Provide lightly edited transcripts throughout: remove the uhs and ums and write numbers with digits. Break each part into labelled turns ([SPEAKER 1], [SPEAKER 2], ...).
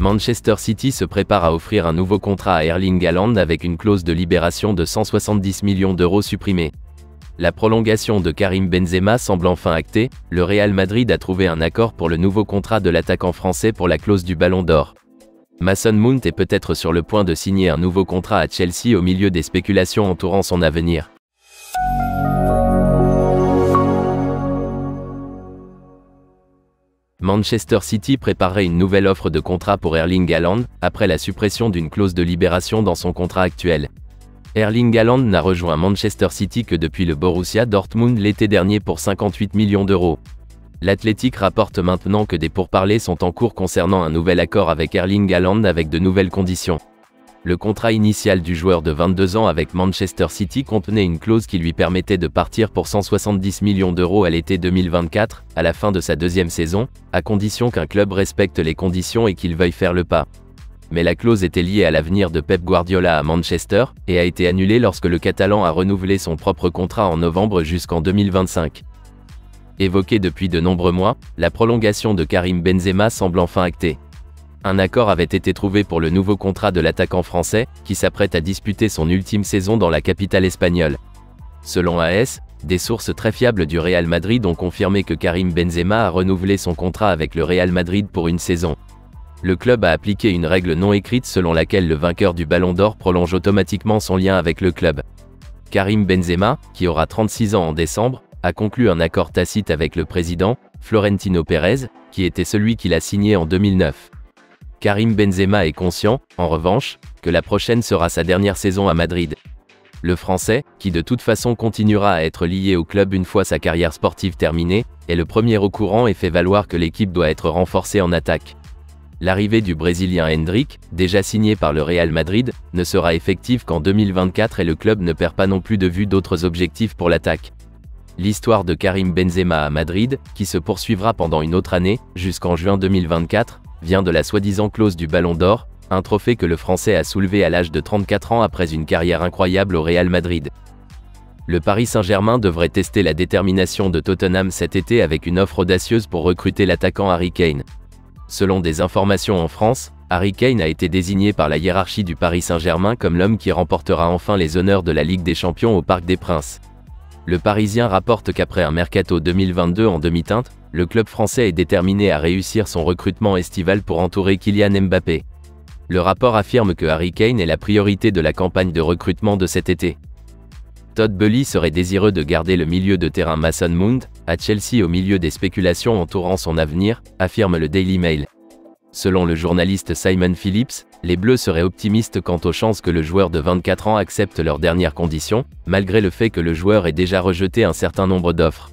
[SPEAKER 1] Manchester City se prépare à offrir un nouveau contrat à Erling Haaland avec une clause de libération de 170 millions d'euros supprimée. La prolongation de Karim Benzema semble enfin actée, le Real Madrid a trouvé un accord pour le nouveau contrat de l'attaquant français pour la clause du Ballon d'Or. Mason Mount est peut-être sur le point de signer un nouveau contrat à Chelsea au milieu des spéculations entourant son avenir. Manchester City préparerait une nouvelle offre de contrat pour Erling Haaland, après la suppression d'une clause de libération dans son contrat actuel. Erling Haaland n'a rejoint Manchester City que depuis le Borussia Dortmund l'été dernier pour 58 millions d'euros. L'Athletic rapporte maintenant que des pourparlers sont en cours concernant un nouvel accord avec Erling Haaland avec de nouvelles conditions. Le contrat initial du joueur de 22 ans avec Manchester City contenait une clause qui lui permettait de partir pour 170 millions d'euros à l'été 2024, à la fin de sa deuxième saison, à condition qu'un club respecte les conditions et qu'il veuille faire le pas. Mais la clause était liée à l'avenir de Pep Guardiola à Manchester, et a été annulée lorsque le Catalan a renouvelé son propre contrat en novembre jusqu'en 2025. Évoquée depuis de nombreux mois, la prolongation de Karim Benzema semble enfin actée. Un accord avait été trouvé pour le nouveau contrat de l'attaquant français, qui s'apprête à disputer son ultime saison dans la capitale espagnole. Selon AS, des sources très fiables du Real Madrid ont confirmé que Karim Benzema a renouvelé son contrat avec le Real Madrid pour une saison. Le club a appliqué une règle non écrite selon laquelle le vainqueur du Ballon d'Or prolonge automatiquement son lien avec le club. Karim Benzema, qui aura 36 ans en décembre, a conclu un accord tacite avec le président, Florentino Pérez, qui était celui qui l'a signé en 2009. Karim Benzema est conscient, en revanche, que la prochaine sera sa dernière saison à Madrid. Le Français, qui de toute façon continuera à être lié au club une fois sa carrière sportive terminée, est le premier au courant et fait valoir que l'équipe doit être renforcée en attaque. L'arrivée du Brésilien Endrick, déjà signé par le Real Madrid, ne sera effective qu'en 2024 et le club ne perd pas non plus de vue d'autres objectifs pour l'attaque. L'histoire de Karim Benzema à Madrid, qui se poursuivra pendant une autre année, jusqu'en juin 2024, vient de la soi-disant clause du Ballon d'Or, un trophée que le Français a soulevé à l'âge de 34 ans après une carrière incroyable au Real Madrid. Le Paris Saint-Germain devrait tester la détermination de Tottenham cet été avec une offre audacieuse pour recruter l'attaquant Harry Kane. Selon des informations en France, Harry Kane a été désigné par la hiérarchie du Paris Saint-Germain comme l'homme qui remportera enfin les honneurs de la Ligue des Champions au Parc des Princes. Le Parisien rapporte qu'après un mercato 2022 en demi-teinte, le club français est déterminé à réussir son recrutement estival pour entourer Kylian Mbappé. Le rapport affirme que Harry Kane est la priorité de la campagne de recrutement de cet été. Todd Boehly serait désireux de garder le milieu de terrain Mason Mount à Chelsea au milieu des spéculations entourant son avenir, affirme le Daily Mail. Selon le journaliste Simon Phillips, les Bleus seraient optimistes quant aux chances que le joueur de 24 ans accepte leurs dernières conditions, malgré le fait que le joueur ait déjà rejeté un certain nombre d'offres.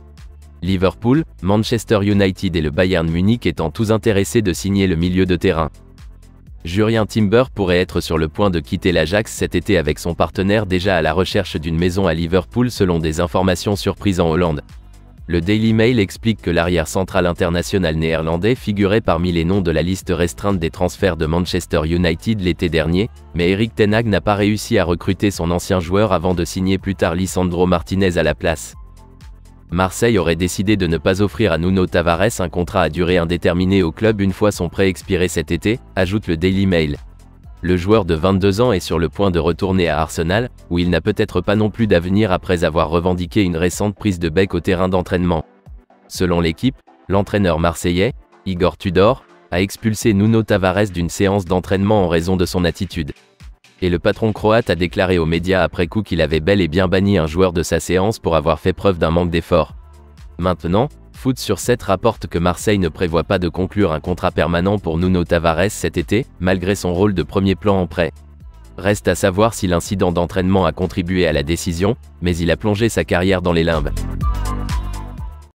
[SPEAKER 1] Liverpool, Manchester United et le Bayern Munich étant tous intéressés de signer le milieu de terrain. Jurien Timber pourrait être sur le point de quitter l'Ajax cet été avec son partenaire déjà à la recherche d'une maison à Liverpool selon des informations surprises en Hollande. Le Daily Mail explique que l'arrière central international néerlandais figurait parmi les noms de la liste restreinte des transferts de Manchester United l'été dernier, mais Erik ten Hag n'a pas réussi à recruter son ancien joueur avant de signer plus tard Lisandro Martinez à la place. Marseille aurait décidé de ne pas offrir à Nuno Tavares un contrat à durée indéterminée au club une fois son prêt expiré cet été, ajoute le Daily Mail. Le joueur de 22 ans est sur le point de retourner à Arsenal, où il n'a peut-être pas non plus d'avenir après avoir revendiqué une récente prise de bec au terrain d'entraînement. Selon l'équipe, l'entraîneur marseillais, Igor Tudor, a expulsé Nuno Tavares d'une séance d'entraînement en raison de son attitude. Et le patron croate a déclaré aux médias après coup qu'il avait bel et bien banni un joueur de sa séance pour avoir fait preuve d'un manque d'effort. Maintenant, Foot sur 7 rapporte que Marseille ne prévoit pas de conclure un contrat permanent pour Nuno Tavares cet été, malgré son rôle de premier plan en prêt. Reste à savoir si l'incident d'entraînement a contribué à la décision, mais il a plongé sa carrière dans les limbes.